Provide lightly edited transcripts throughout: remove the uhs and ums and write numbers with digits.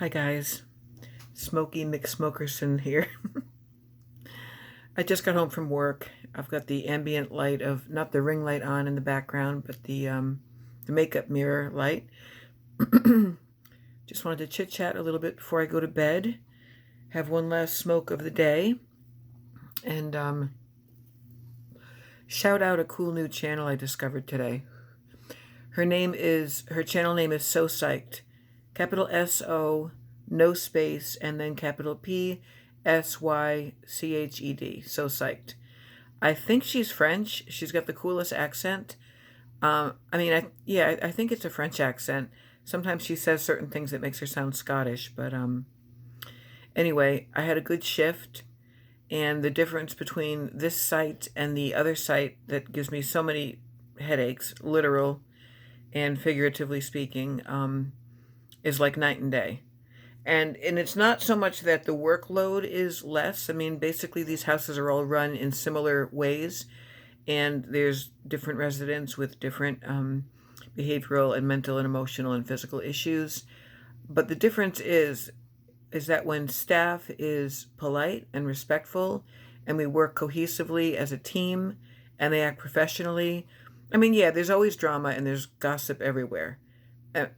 Hi guys, Smokey McSmokerson here. I just got home from work. I've got the ambient light of, not the ring light on in the background, but the makeup mirror light. Just wanted to chit chat a little bit before I go to bed. Have one last smoke of the day, and shout out a cool new channel I discovered today. Her channel name is So Psyched. Capital S-O, no space, and then capital P-S-Y-C-H-E-D. So Psyched. I think she's French. She's got the coolest accent. I think it's a French accent. Sometimes she says certain things that makes her sound Scottish, but anyway, I had a good shift, and the difference between this site and the other site that gives me so many headaches, literal and figuratively speaking, is like night and day. And it's not so much that the workload is less. I mean, basically these houses are all run in similar ways, and there's different residents with different behavioral and mental and emotional and physical issues. But the difference is that when staff is polite and respectful, and we work cohesively as a team, and they act professionally. I mean, yeah, there's always drama and there's gossip everywhere. Uh,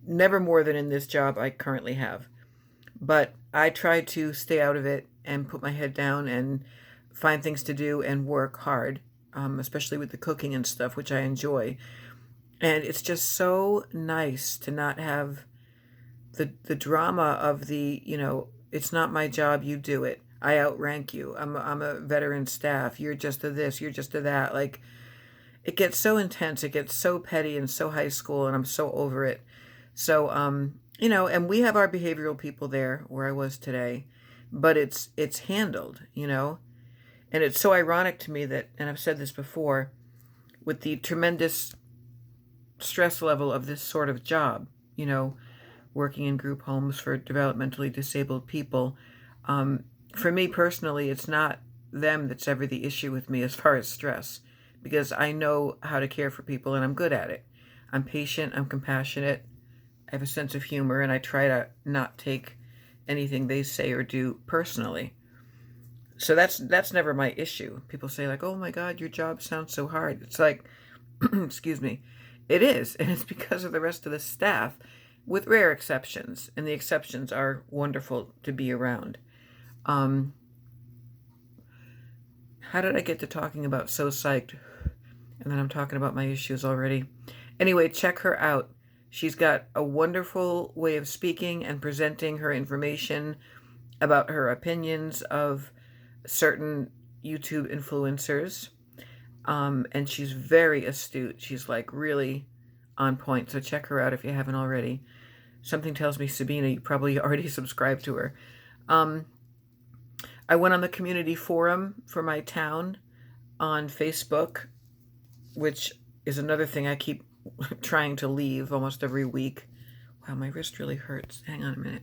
Never more than in this job I currently have. But I try to stay out of it and put my head down and find things to do and work hard, especially with the cooking and stuff, which I enjoy. And it's just so nice to not have the drama of it's not my job, you do it. I outrank you. I'm a veteran staff. You're just a this, you're just a that. Like, it gets so intense, it gets so petty and so high school, and I'm so over it. So, and we have our behavioral people there where I was today, but it's handled. And it's so ironic to me that, and I've said this before, with the tremendous stress level of this sort of job, working in group homes for developmentally disabled people. For me personally, it's not them that's ever the issue with me as far as stress, because I know how to care for people and I'm good at it. I'm patient, I'm compassionate, I have a sense of humor, and I try to not take anything they say or do personally. So that's never my issue. People say, like, "Oh my God, your job sounds so hard." It's like, excuse me, it is, and it's because of the rest of the staff, with rare exceptions, and the exceptions are wonderful to be around. Um, how did I get to talking about So Psyched? And then I'm talking about my issues already. Anyway, check her out. She's got a wonderful way of speaking and presenting her information about her opinions of certain YouTube influencers. And she's very astute. She's like really on point. So check her out if you haven't already. Something tells me, Sabina, you probably already subscribed to her. I went on the community forum for my town on Facebook, which is another thing I keep trying to leave almost every week. Wow, my wrist really hurts. Hang on a minute.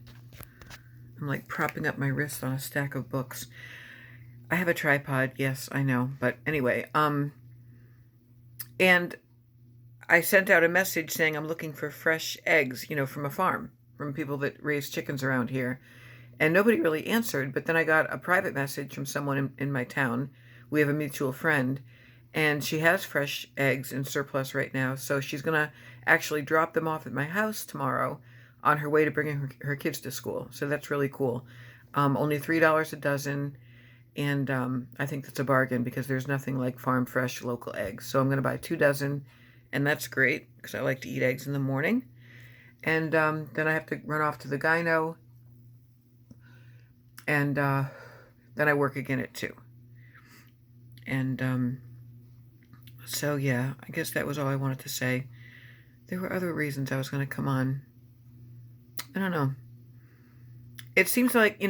I'm like propping up my wrist on a stack of books. I have a tripod, yes, I know. But anyway, and I sent out a message saying I'm looking for fresh eggs, from a farm, from people that raise chickens around here. And nobody really answered, but then I got a private message from someone in my town. We have a mutual friend, and she has fresh eggs in surplus right now, so she's going to actually drop them off at my house tomorrow on her way to bringing her kids to school. So that's really cool. Only $3 a dozen, and I think that's a bargain because there's nothing like farm fresh local eggs. So I'm going to buy 2 dozen, and that's great because I like to eat eggs in the morning. And then I have to run off to the gyno, and then I work again at 2. And so yeah, I guess that was all I wanted to say. There were other reasons I was going to come on. I don't know. It seems like,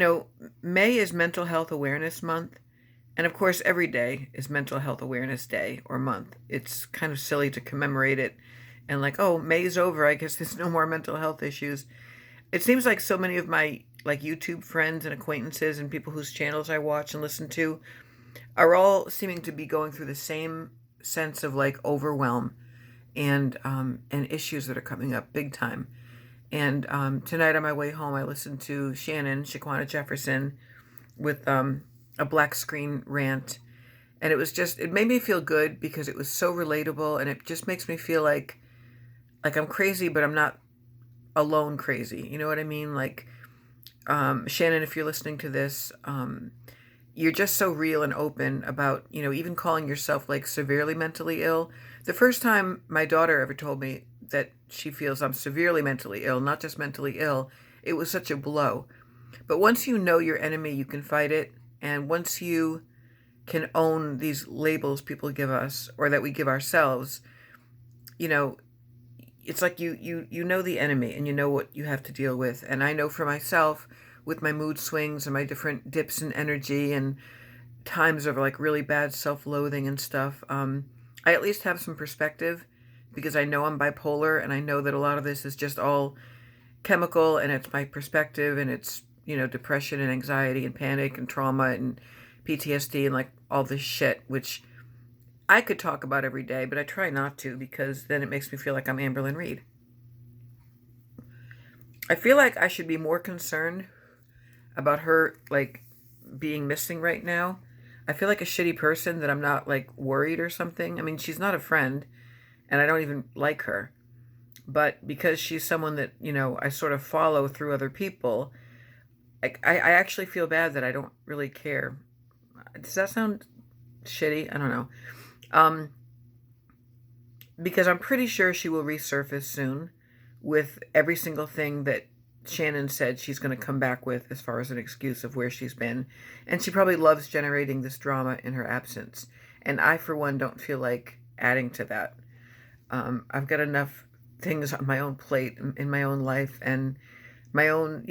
May is Mental Health Awareness Month. And of course, every day is Mental Health Awareness Day or month. It's kind of silly to commemorate it and like, oh, May's over, I guess there's no more mental health issues. It seems like so many of my YouTube friends and acquaintances and people whose channels I watch and listen to are all seeming to be going through the same sense of like overwhelm and issues that are coming up big time. And tonight on my way home, I listened to Shannon, Shaquana Jefferson, with a black screen rant. And it made me feel good because it was so relatable, and it just makes me feel like I'm crazy, but I'm not alone crazy. You know what I mean? Like, Shannon, if you're listening to this, you're just so real and open about, even calling yourself like severely mentally ill. The first time my daughter ever told me that she feels I'm severely mentally ill, not just mentally ill, it was such a blow. But once you know your enemy, you can fight it. And once you can own these labels people give us or that we give ourselves, you know, it's like you know the enemy and you know what you have to deal with. And I know for myself, with my mood swings and my different dips in energy and times of like really bad self-loathing and stuff, I at least have some perspective because I know I'm bipolar, and I know that a lot of this is just all chemical, and it's my perspective, and it's, depression and anxiety and panic and trauma and PTSD and like all this shit, which I could talk about every day, but I try not to because then it makes me feel like I'm Amberlynn Reid. I feel like I should be more concerned about her like being missing right now. I feel like a shitty person that I'm not like worried or something. I mean, she's not a friend and I don't even like her. But because she's someone that, I sort of follow through other people, I actually feel bad that I don't really care. Does that sound shitty? I don't know. Because I'm pretty sure she will resurface soon with every single thing that Shannon said she's going to come back with as far as an excuse of where she's been. And she probably loves generating this drama in her absence. And I, for one, don't feel like adding to that. I've got enough things on my own plate in my own life and my own,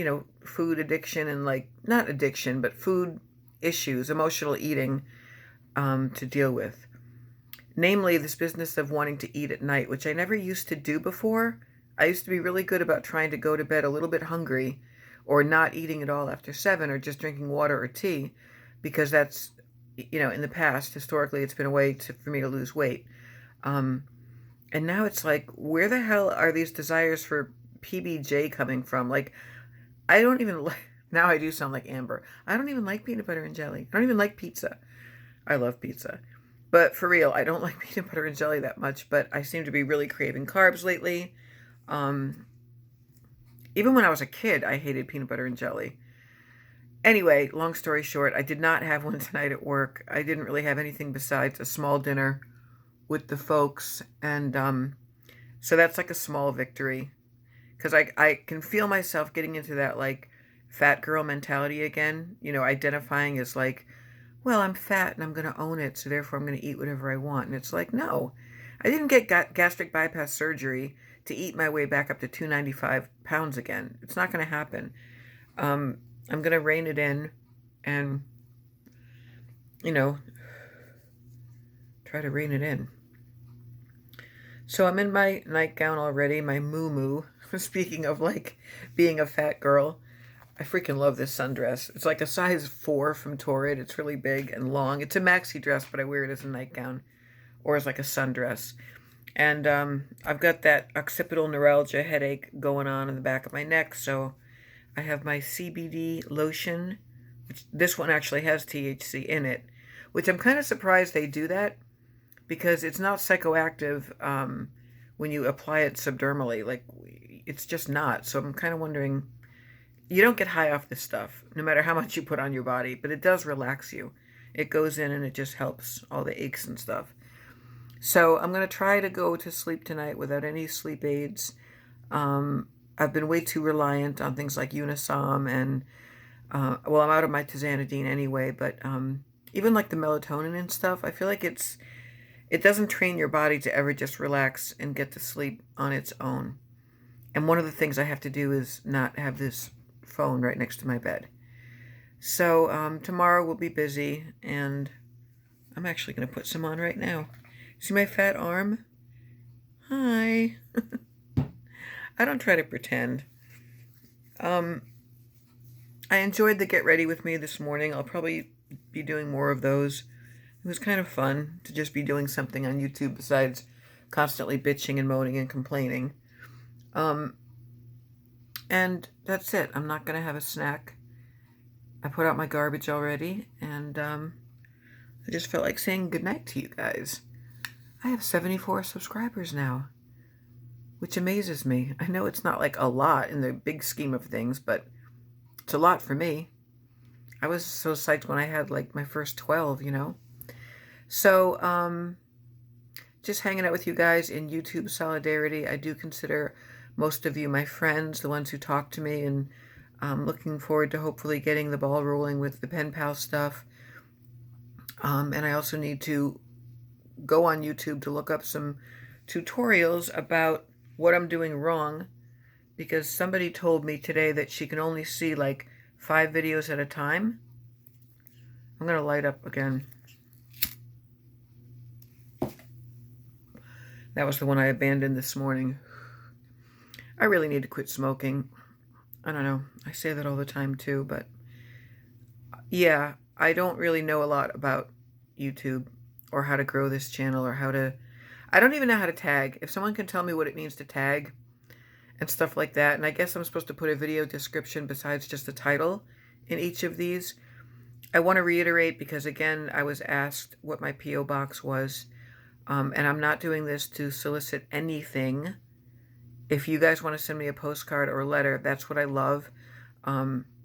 food addiction and like, not addiction, but food issues, emotional eating to deal with. Namely, this business of wanting to eat at night, which I never used to do before. I used to be really good about trying to go to bed a little bit hungry or not eating at all after 7 or just drinking water or tea because that's, in the past, historically, it's been a way for me to lose weight. And now it's like, where the hell are these desires for PBJ coming from? Like, I don't even like, now I do sound like Amber. I don't even like peanut butter and jelly. I don't even like pizza. I love pizza. But for real, I don't like peanut butter and jelly that much, but I seem to be really craving carbs lately. Even when I was a kid, I hated peanut butter and jelly. Anyway, long story short, I did not have one tonight at work. I didn't really have anything besides a small dinner with the folks. And so that's like a small victory. Because I can feel myself getting into that like fat girl mentality again. Identifying as like, well, I'm fat and I'm going to own it, so therefore I'm going to eat whatever I want. And it's like, no, I didn't get gastric bypass surgery to eat my way back up to 295 pounds again. It's not going to happen. I'm going to rein it in and, try to rein it in. So I'm in my nightgown already, my moo-moo. Speaking of like being a fat girl, I freaking love this sundress. It's like a size 4 from Torrid. It's really big and long. It's a maxi dress, but I wear it as a nightgown or as like a sundress. And I've got that occipital neuralgia headache going on in the back of my neck, so I have my CBD lotion, which this one actually has THC in it, which I'm kind of surprised they do that because it's not psychoactive when you apply it subdermally. Like, it's just not. So I'm kind of wondering, you don't get high off this stuff, no matter how much you put on your body, but it does relax you. It goes in and it just helps all the aches and stuff. So I'm going to try to go to sleep tonight without any sleep aids. I've been way too reliant on things like Unisom and, well, I'm out of my tizanidine anyway, but even like the melatonin and stuff, I feel like it doesn't train your body to ever just relax and get to sleep on its own. And one of the things I have to do is not have this phone right next to my bed. So tomorrow we'll be busy, and I'm actually going to put some on right now. See my fat arm? Hi. I don't try to pretend. I enjoyed the Get Ready With Me this morning. I'll probably be doing more of those. It was kind of fun to just be doing something on YouTube besides constantly bitching and moaning and complaining. And that's it. I'm not going to have a snack. I put out my garbage already, and I just felt like saying goodnight to you guys. I have 74 subscribers now, which amazes me. I know it's not like a lot in the big scheme of things, but it's a lot for me. I was so psyched when I had like my first 12, you know? So, just hanging out with you guys in YouTube solidarity. I do consider most of you my friends, the ones who talk to me, and I'm looking forward to hopefully getting the ball rolling with the pen pal stuff. And I also need to go on YouTube to look up some tutorials about what I'm doing wrong, because somebody told me today that she can only see like 5 videos at a time. I'm going to light up again. That was the one I abandoned this morning. I really need to quit smoking. I don't know. I say that all the time too, but yeah, I don't really know a lot about YouTube or how to grow this channel or how to... I don't even know how to tag. If someone can tell me what it means to tag and stuff like that, and I guess I'm supposed to put a video description besides just the title in each of these. I want to reiterate, because again, I was asked what my P.O. box was, and I'm not doing this to solicit anything. If you guys want to send me a postcard or a letter, that's what I love,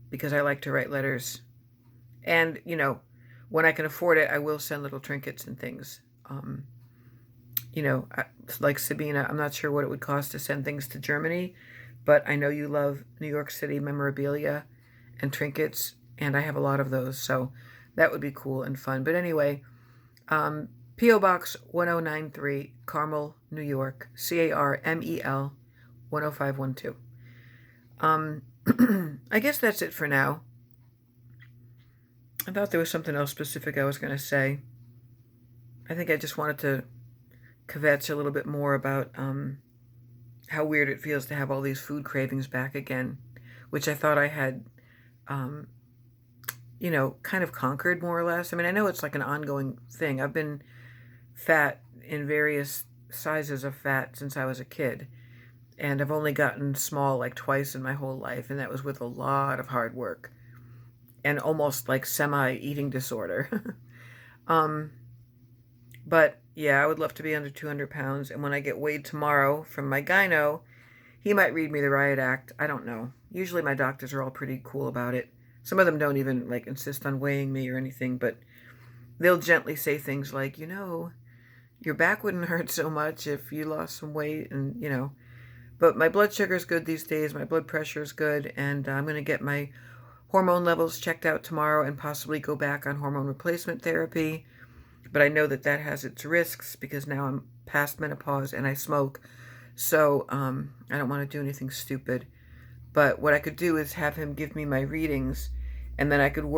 because I like to write letters. And, you know, when I can afford it, I will send little trinkets and things. You know, like Sabina, I'm not sure what it would cost to send things to Germany, but I know you love New York City memorabilia and trinkets, and I have a lot of those, so that would be cool and fun. But anyway, P.O. Box 1093, Carmel, New York, CARMEL 10512. I guess that's it for now. I thought there was something else specific I was going to say. I think I just wanted to kvetch a little bit more about how weird it feels to have all these food cravings back again, which I thought I had, you know, kind of conquered more or less. I mean, I know it's like an ongoing thing. I've been fat in various sizes of fat since I was a kid, and I've only gotten small like twice in my whole life, and that was with a lot of hard work and almost like semi-eating disorder. But yeah, I would love to be under 200 pounds, and when I get weighed tomorrow from my gyno, he might read me the riot act. I don't know. Usually my doctors are all pretty cool about it. Some of them don't even like insist on weighing me or anything, but they'll gently say things like, you know, your back wouldn't hurt so much if you lost some weight, and, you know. But my blood sugar is good these days. My blood pressure is good, and I'm going to get my hormone levels checked out tomorrow and possibly go back on hormone replacement therapy. But I know that that has its risks because now I'm past menopause and I smoke. So I don't want to do anything stupid. But what I could do is have him give me my readings, and then I could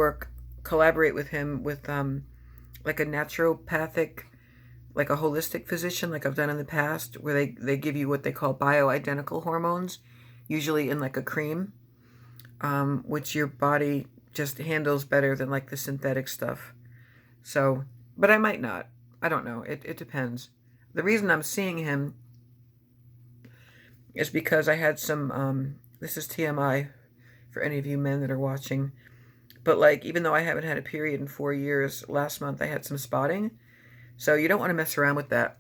collaborate with him with like a naturopathic, like a holistic physician, like I've done in the past, where they give you what they call bioidentical hormones, usually in like a cream, which your body just handles better than like the synthetic stuff. So, but I might not. I don't know. It depends. The reason I'm seeing him is because I had some, this is TMI for any of you men that are watching, but like, even though I haven't had a period in 4 years, last month I had some spotting. So you don't want to mess around with that.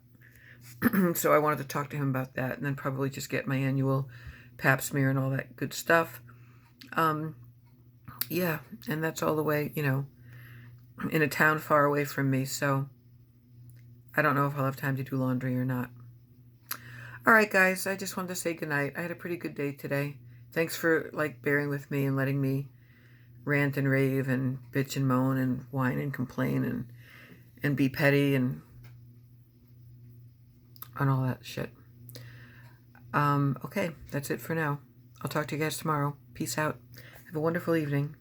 So I wanted to talk to him about that, and then probably just get my annual pap smear and all that good stuff. Yeah, and that's all the way, you know, in a town far away from me, so I don't know if I'll have time to do laundry or not. All right, guys, I just wanted to say goodnight. I had a pretty good day today. Thanks for, like, bearing with me and letting me rant and rave and bitch and moan and whine and complain and be petty and all that shit. Okay, that's it for now. I'll talk to you guys tomorrow. Peace out. Have a wonderful evening.